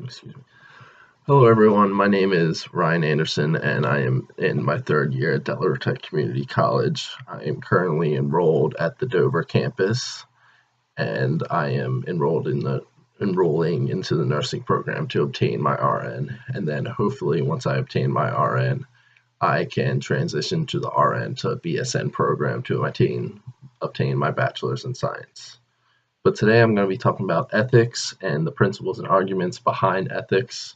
Excuse me. Hello, everyone. My name is Ryan Anderson, and I am in my third year at Delaware Tech Community College. I am currently enrolled at the Dover campus, and I am enrolling into the nursing program to obtain my RN. And then hopefully, once I obtain my RN, I can transition to the RN to BSN program to obtain my bachelor's in science. But today I'm going to be talking about ethics and the principles and arguments behind ethics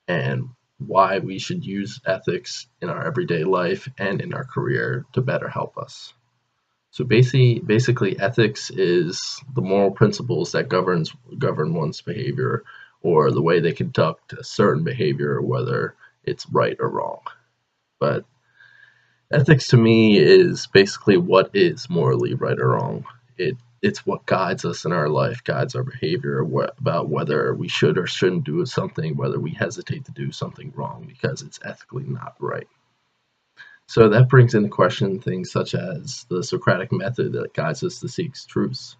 and why we should use ethics in our everyday life and in our career to better help us. So basically ethics is the moral principles that govern one's behavior or the way they conduct a certain behavior, whether it's right or wrong. But ethics to me is basically what is morally right or wrong. It's what guides us in our life, guides our behavior, about whether we should or shouldn't do something, whether we hesitate to do something wrong because it's ethically not right. So that brings into question things such as the Socratic method that guides us to seek truths.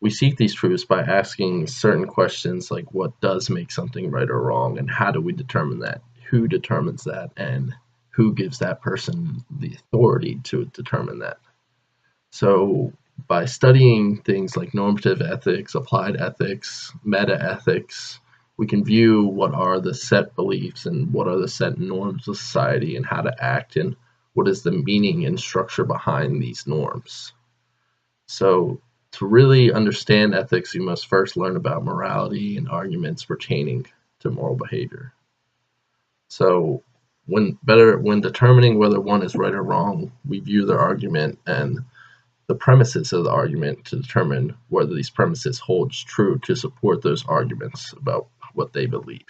We seek these truths by asking certain questions like what does make something right or wrong, and how do we determine that? Who determines that, and who gives that person the authority to determine that? So by studying things like normative ethics, applied ethics, meta-ethics, we can view what are the set beliefs and what are the set norms of society and how to act and what is the meaning and structure behind these norms. So to really understand ethics, you must first learn about morality and arguments pertaining to moral behavior. So when determining whether one is right or wrong, we view their argument and the premises of the argument to determine whether these premises holds true to support those arguments about what they believe.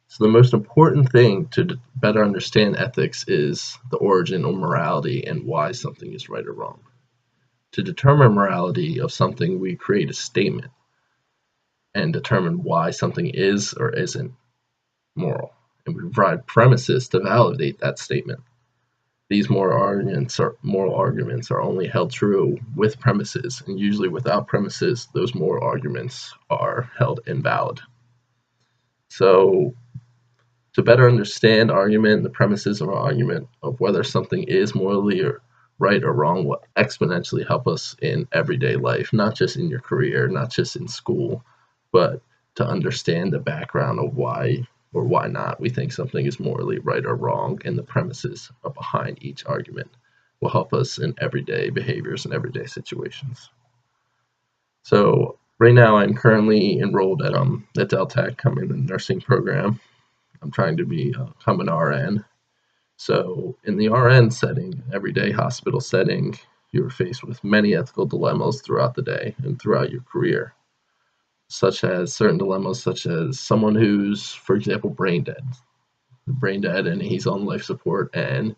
So the most important thing to better understand ethics is the origin of morality and why something is right or wrong. To determine morality of something, we create a statement and determine why something is or isn't moral, and we provide premises to validate that statement. These moral arguments are only held true with premises, and usually without premises, those moral arguments are held invalid. So to better understand argument, the premises of an argument of whether something is morally right or wrong will exponentially help us in everyday life, not just in your career, not just in school, but to understand the background of why or why not we think something is morally right or wrong, and the premises behind each argument will help us in everyday behaviors and everyday situations. So right now I'm currently enrolled at Del Tech. I'm in the nursing program. I'm trying to become an RN. So in the RN setting, everyday hospital setting, you're faced with many ethical dilemmas throughout the day and throughout your career, such as certain dilemmas such as someone who's, for example, brain dead and he's on life support, and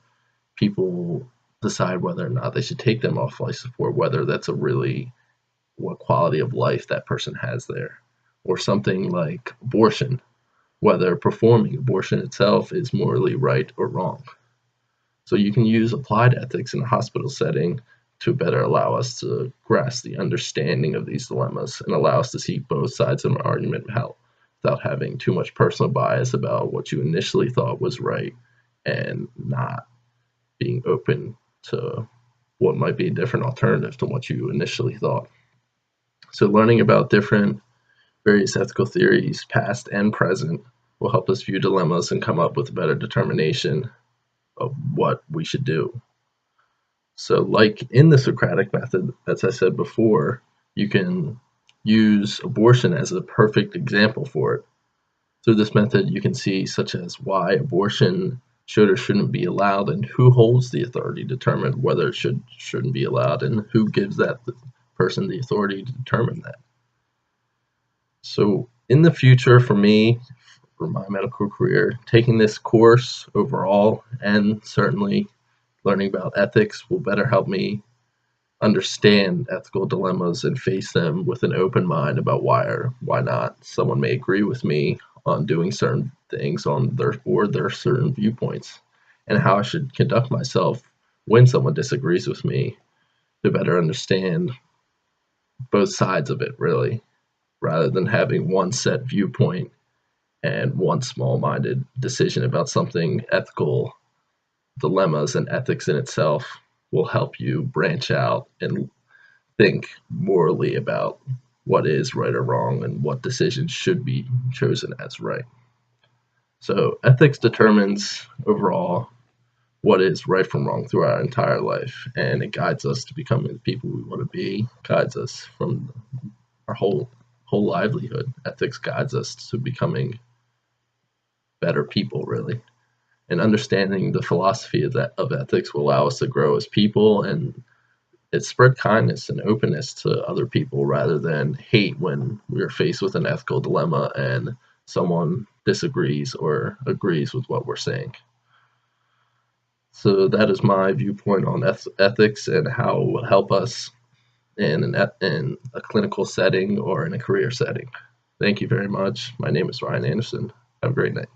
people decide whether or not they should take them off life support, whether that's what quality of life that person has there. Or something like abortion, whether performing abortion itself is morally right or wrong. So you can use applied ethics in a hospital setting to better allow us to grasp the understanding of these dilemmas and allow us to see both sides of an argument without having too much personal bias about what you initially thought was right and not being open to what might be a different alternative to what you initially thought. So learning about various ethical theories, past and present, will help us view dilemmas and come up with a better determination of what we should do. So like in the Socratic method, as I said before, you can use abortion as a perfect example for it. Through this method, you can see such as why abortion should or shouldn't be allowed, and who holds the authority to determine whether it shouldn't be allowed, and who gives that person the authority to determine that. So in the future, for me, for my medical career, taking this course overall and certainly learning about ethics will better help me understand ethical dilemmas and face them with an open mind about why or why not someone may agree with me on doing certain things on their certain viewpoints, and how I should conduct myself when someone disagrees with me to better understand both sides of it, really. rather than having one set viewpoint and one small-minded decision about something. Ethical dilemmas and ethics in itself will help you branch out and think morally about what is right or wrong and what decisions should be chosen as right. So ethics determines overall what is right from wrong through our entire life, and it guides us to becoming the people we want to be, guides us from our whole livelihood. Ethics guides us to becoming better people, really. And understanding the philosophy of ethics will allow us to grow as people, and it spread kindness and openness to other people rather than hate when we are faced with an ethical dilemma and someone disagrees or agrees with what we're saying. So that is my viewpoint on ethics and how it will help us in a clinical setting or in a career setting. Thank you very much. My name is Ryan Anderson. Have a great night.